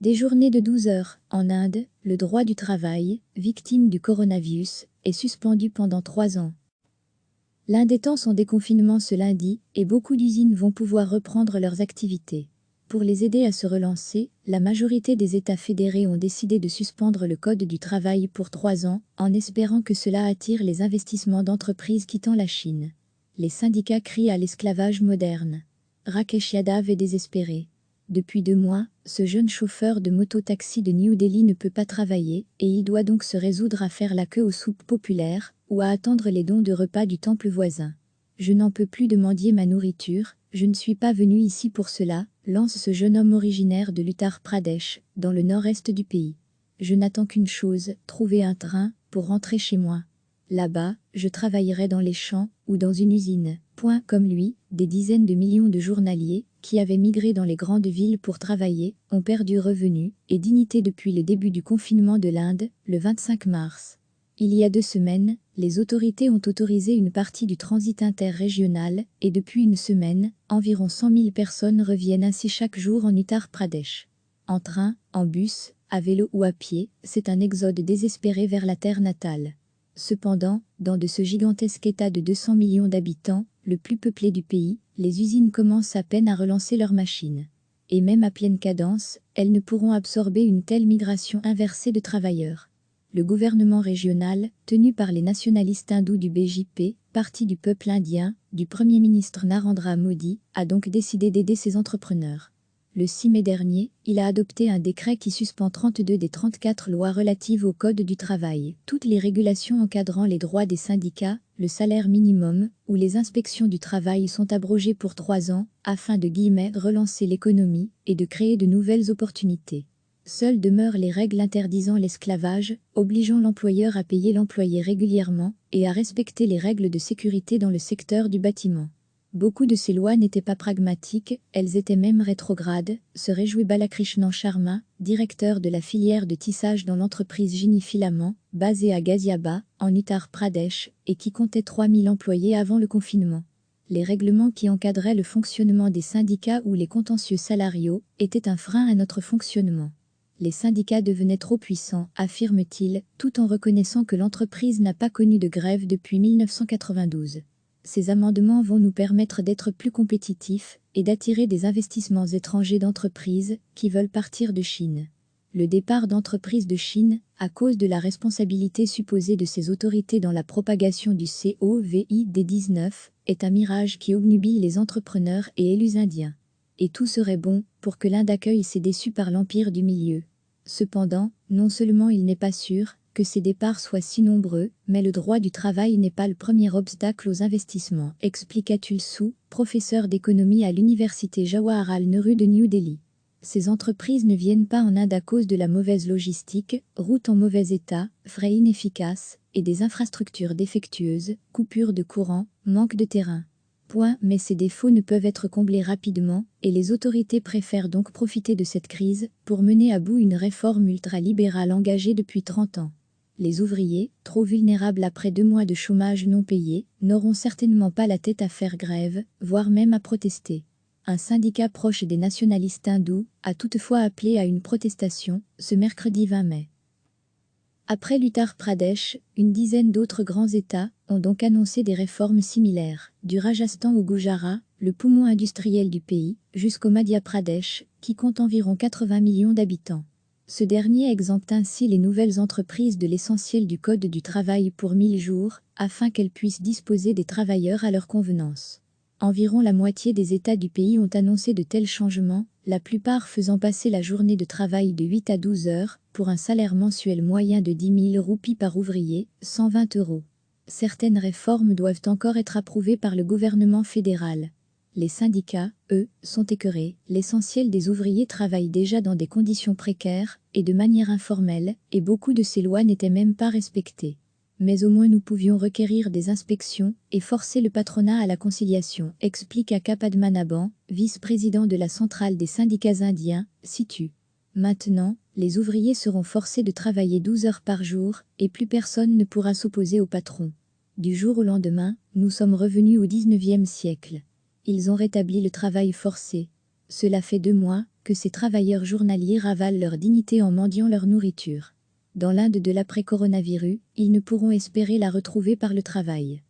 Des journées de 12 heures. En Inde, le droit du travail, victime du coronavirus, est suspendu pendant 3 ans. L'Inde étend son déconfinement ce lundi et beaucoup d'usines vont pouvoir reprendre leurs activités. Pour les aider à se relancer, la majorité des États fédérés ont décidé de suspendre le Code du travail pour 3 ans, en espérant que cela attire les investissements d'entreprises quittant la Chine. Les syndicats crient à l'esclavage moderne. Rakesh Yadav est désespéré. Depuis 2 mois, ce jeune chauffeur de moto-taxi de New Delhi ne peut pas travailler et il doit donc se résoudre à faire la queue aux soupes populaires ou à attendre les dons de repas du temple voisin. Je n'en peux plus de mendier ma nourriture, je ne suis pas venu ici pour cela, lance ce jeune homme originaire de l'Uttar Pradesh, dans le nord-est du pays. Je n'attends qu'une chose, trouver un train pour rentrer chez moi. Là-bas, je travaillerai dans les champs ou dans une usine. Comme lui, des dizaines de millions de journaliers, qui avaient migré dans les grandes villes pour travailler, ont perdu revenus et dignité depuis le début du confinement de l'Inde, le 25 mars. Il y a 2 semaines, les autorités ont autorisé une partie du transit interrégional et depuis une semaine, environ 100 000 personnes reviennent ainsi chaque jour en Uttar Pradesh. En train, en bus, à vélo ou à pied, c'est un exode désespéré vers la terre natale. Cependant, dans ce gigantesque État de 200 millions d'habitants, le plus peuplé du pays, les usines commencent à peine à relancer leurs machines. Et même à pleine cadence, elles ne pourront absorber une telle migration inversée de travailleurs. Le gouvernement régional, tenu par les nationalistes hindous du BJP, parti du peuple indien, du Premier ministre Narendra Modi, a donc décidé d'aider ces entrepreneurs. Le 6 mai dernier, il a adopté un décret qui suspend 32 des 34 lois relatives au Code du travail, toutes les régulations encadrant les droits des syndicats, le salaire minimum ou les inspections du travail sont abrogées pour 3 ans, afin de relancer l'économie et de créer de nouvelles opportunités. Seules demeurent les règles interdisant l'esclavage, obligeant l'employeur à payer l'employé régulièrement et à respecter les règles de sécurité dans le secteur du bâtiment. Beaucoup de ces lois n'étaient pas pragmatiques, elles étaient même rétrogrades, se réjouit Balakrishnan Sharma, directeur de la filière de tissage dans l'entreprise Gini Filament, basée à Ghaziabad, en Uttar Pradesh, et qui comptait 3000 employés avant le confinement. Les règlements qui encadraient le fonctionnement des syndicats ou les contentieux salariaux étaient un frein à notre fonctionnement. Les syndicats devenaient trop puissants, affirme-t-il, tout en reconnaissant que l'entreprise n'a pas connu de grève depuis 1992. Ces amendements vont nous permettre d'être plus compétitifs et d'attirer des investissements étrangers d'entreprises qui veulent partir de Chine. Le départ d'entreprises de Chine, à cause de la responsabilité supposée de ces autorités dans la propagation du Covid-19, est un mirage qui obnubile les entrepreneurs et élus indiens. Et tout serait bon pour que l'Inde accueille ces déçus par l'empire du milieu. Cependant, non seulement il n'est pas sûr que ces départs soient si nombreux, mais le droit du travail n'est pas le premier obstacle aux investissements, explique Atul Sood, professeur d'économie à l'université Jawaharlal Nehru de New Delhi. Ces entreprises ne viennent pas en Inde à cause de la mauvaise logistique, routes en mauvais état, frais inefficaces et des infrastructures défectueuses, coupures de courant, manque de terrain. Mais ces défauts ne peuvent être comblés rapidement, et les autorités préfèrent donc profiter de cette crise pour mener à bout une réforme ultralibérale engagée depuis 30 ans. Les ouvriers, trop vulnérables après 2 mois de chômage non payé, n'auront certainement pas la tête à faire grève, voire même à protester. Un syndicat proche des nationalistes hindous a toutefois appelé à une protestation, ce mercredi 20 mai. Après l'Uttar Pradesh, une dizaine d'autres grands États ont donc annoncé des réformes similaires, du Rajasthan au Gujarat, le poumon industriel du pays, jusqu'au Madhya Pradesh, qui compte environ 80 millions d'habitants. Ce dernier exempte ainsi les nouvelles entreprises de l'essentiel du Code du travail pour 1000 jours, afin qu'elles puissent disposer des travailleurs à leur convenance. Environ la moitié des États du pays ont annoncé de tels changements, la plupart faisant passer la journée de travail de 8 à 12 heures, pour un salaire mensuel moyen de 10 000 roupies par ouvrier, 120 €. Certaines réformes doivent encore être approuvées par le gouvernement fédéral. Les syndicats, eux, sont écœurés, l'essentiel des ouvriers travaillent déjà dans des conditions précaires et de manière informelle, et beaucoup de ces lois n'étaient même pas respectées. Mais au moins nous pouvions requérir des inspections et forcer le patronat à la conciliation, explique Aka Padmanabhan, vice-président de la centrale des syndicats indiens, situ. Maintenant, les ouvriers seront forcés de travailler 12 heures par jour et plus personne ne pourra s'opposer au patron. Du jour au lendemain, nous sommes revenus au 19e siècle. Ils ont rétabli le travail forcé. Cela fait 2 mois que ces travailleurs journaliers ravalent leur dignité en mendiant leur nourriture. Dans l'Inde de l'après-coronavirus, ils ne pourront espérer la retrouver par le travail.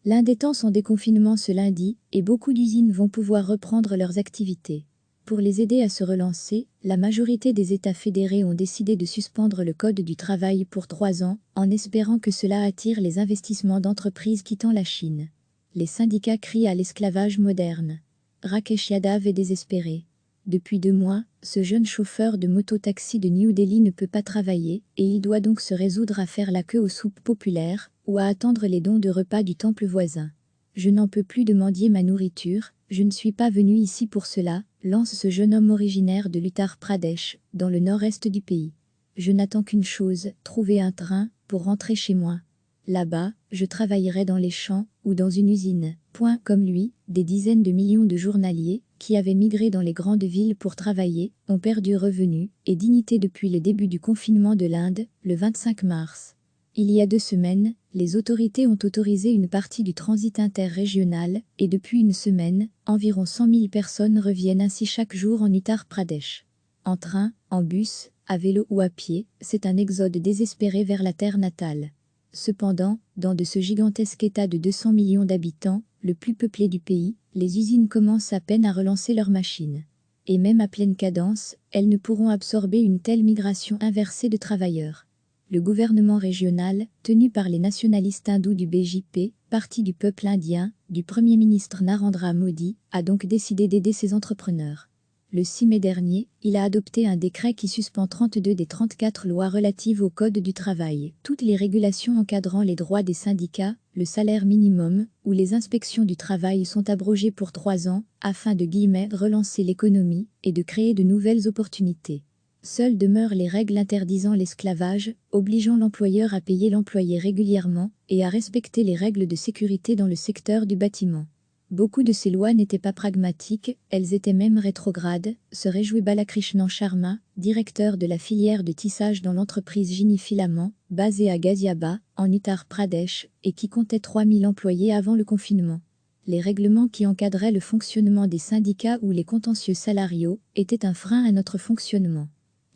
L'Inde étend son déconfinement ce lundi, et beaucoup d'usines vont pouvoir reprendre leurs activités. Pour les aider à se relancer, la majorité des États fédérés ont décidé de suspendre le Code du travail pour 3 ans, en espérant que cela attire les investissements d'entreprises quittant la Chine. Les syndicats crient à l'esclavage moderne. Rakesh Yadav est désespéré. Depuis 2 mois, ce jeune chauffeur de moto-taxi de New Delhi ne peut pas travailler, et il doit donc se résoudre à faire la queue aux soupes populaires, ou à attendre les dons de repas du temple voisin. Je n'en peux plus de mendier ma nourriture, je ne suis pas venu ici pour cela, lance ce jeune homme originaire de l'Uttar Pradesh, dans le nord-est du pays. Je n'attends qu'une chose, trouver un train, pour rentrer chez moi. Là-bas, je travaillerai dans les champs, ou dans une usine. Comme lui, des dizaines de millions de journaliers, qui avaient migré dans les grandes villes pour travailler, ont perdu revenus et dignité depuis le début du confinement de l'Inde, le 25 mars. Il y a 2 semaines, les autorités ont autorisé une partie du transit interrégional, et depuis une semaine, environ 100 000 personnes reviennent ainsi chaque jour en Uttar Pradesh. En train, en bus, à vélo ou à pied, c'est un exode désespéré vers la terre natale. Cependant, dans ce gigantesque État de 200 millions d'habitants, le plus peuplé du pays, les usines commencent à peine à relancer leurs machines. Et même à pleine cadence, elles ne pourront absorber une telle migration inversée de travailleurs. Le gouvernement régional, tenu par les nationalistes hindous du BJP, parti du peuple indien, du Premier ministre Narendra Modi, a donc décidé d'aider ces entrepreneurs. Le 6 mai dernier, il a adopté un décret qui suspend 32 des 34 lois relatives au Code du travail, toutes les régulations encadrant les droits des syndicats, le salaire minimum ou les inspections du travail sont abrogées pour 3 ans, afin de relancer l'économie et de créer de nouvelles opportunités. Seules demeurent les règles interdisant l'esclavage, obligeant l'employeur à payer l'employé régulièrement et à respecter les règles de sécurité dans le secteur du bâtiment. Beaucoup de ces lois n'étaient pas pragmatiques, elles étaient même rétrogrades, se réjouit Balakrishnan Sharma, directeur de la filière de tissage dans l'entreprise Gini Filament, basée à Ghaziabad, en Uttar Pradesh, et qui comptait 3000 employés avant le confinement. Les règlements qui encadraient le fonctionnement des syndicats ou les contentieux salariaux étaient un frein à notre fonctionnement.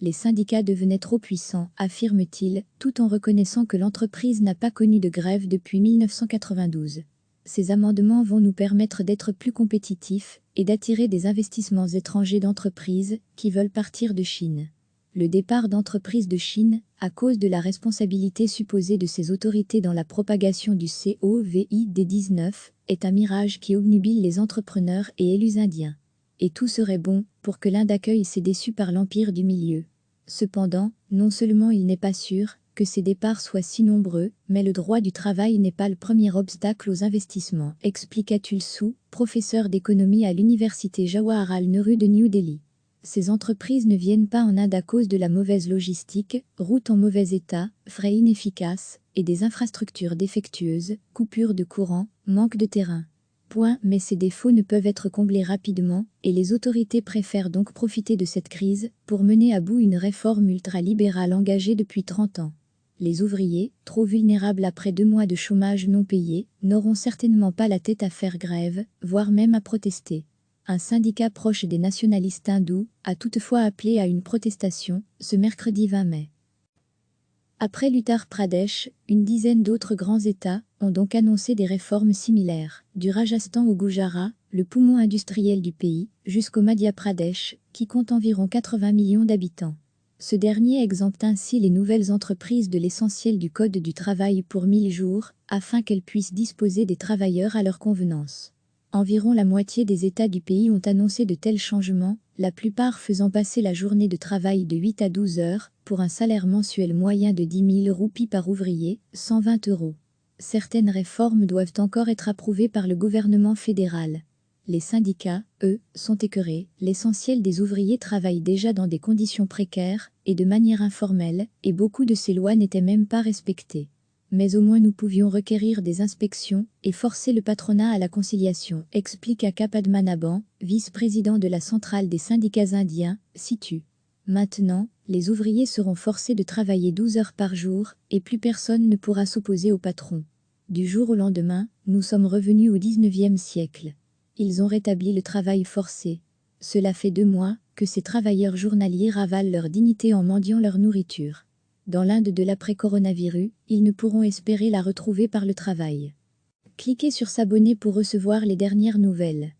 Les syndicats devenaient trop puissants, affirme-t-il, tout en reconnaissant que l'entreprise n'a pas connu de grève depuis 1992. Ces amendements vont nous permettre d'être plus compétitifs et d'attirer des investissements étrangers d'entreprises qui veulent partir de Chine. Le départ d'entreprises de Chine, à cause de la responsabilité supposée de ces autorités dans la propagation du Covid-19, est un mirage qui obnubile les entrepreneurs et élus indiens. Et tout serait bon pour que l'Inde accueille ces déçus par l'empire du milieu. Cependant, non seulement il n'est pas sûr que ces départs soient si nombreux, mais le droit du travail n'est pas le premier obstacle aux investissements, explique Atul Sood, professeur d'économie à l'université Jawaharlal Nehru de New Delhi. Ces entreprises ne viennent pas en Inde à cause de la mauvaise logistique, routes en mauvais état, frais inefficaces et des infrastructures défectueuses, coupures de courant, manque de terrain. Mais ces défauts ne peuvent être comblés rapidement, et les autorités préfèrent donc profiter de cette crise pour mener à bout une réforme ultralibérale engagée depuis 30 ans. Les ouvriers, trop vulnérables après 2 mois de chômage non payé, n'auront certainement pas la tête à faire grève, voire même à protester. Un syndicat proche des nationalistes hindous a toutefois appelé à une protestation, ce mercredi 20 mai. Après l'Uttar Pradesh, une dizaine d'autres grands États ont donc annoncé des réformes similaires, du Rajasthan au Gujarat, le poumon industriel du pays, jusqu'au Madhya Pradesh, qui compte environ 80 millions d'habitants. Ce dernier exempte ainsi les nouvelles entreprises de l'essentiel du Code du travail pour 1000 jours, afin qu'elles puissent disposer des travailleurs à leur convenance. Environ la moitié des États du pays ont annoncé de tels changements, la plupart faisant passer la journée de travail de 8 à 12 heures, pour un salaire mensuel moyen de 10 000 roupies par ouvrier, 120 €. Certaines réformes doivent encore être approuvées par le gouvernement fédéral. Les syndicats, eux, sont écœurés, l'essentiel des ouvriers travaillent déjà dans des conditions précaires et de manière informelle, et beaucoup de ces lois n'étaient même pas respectées. Mais au moins nous pouvions requérir des inspections et forcer le patronat à la conciliation, explique Akka Padmanabhan, vice-président de la centrale des syndicats indiens, situ. Maintenant, les ouvriers seront forcés de travailler 12 heures par jour, et plus personne ne pourra s'opposer au patron. Du jour au lendemain, nous sommes revenus au 19e siècle. Ils ont rétabli le travail forcé. Cela fait 2 mois que ces travailleurs journaliers ravalent leur dignité en mendiant leur nourriture. Dans l'Inde de l'après-coronavirus, ils ne pourront espérer la retrouver par le travail. Cliquez sur s'abonner pour recevoir les dernières nouvelles.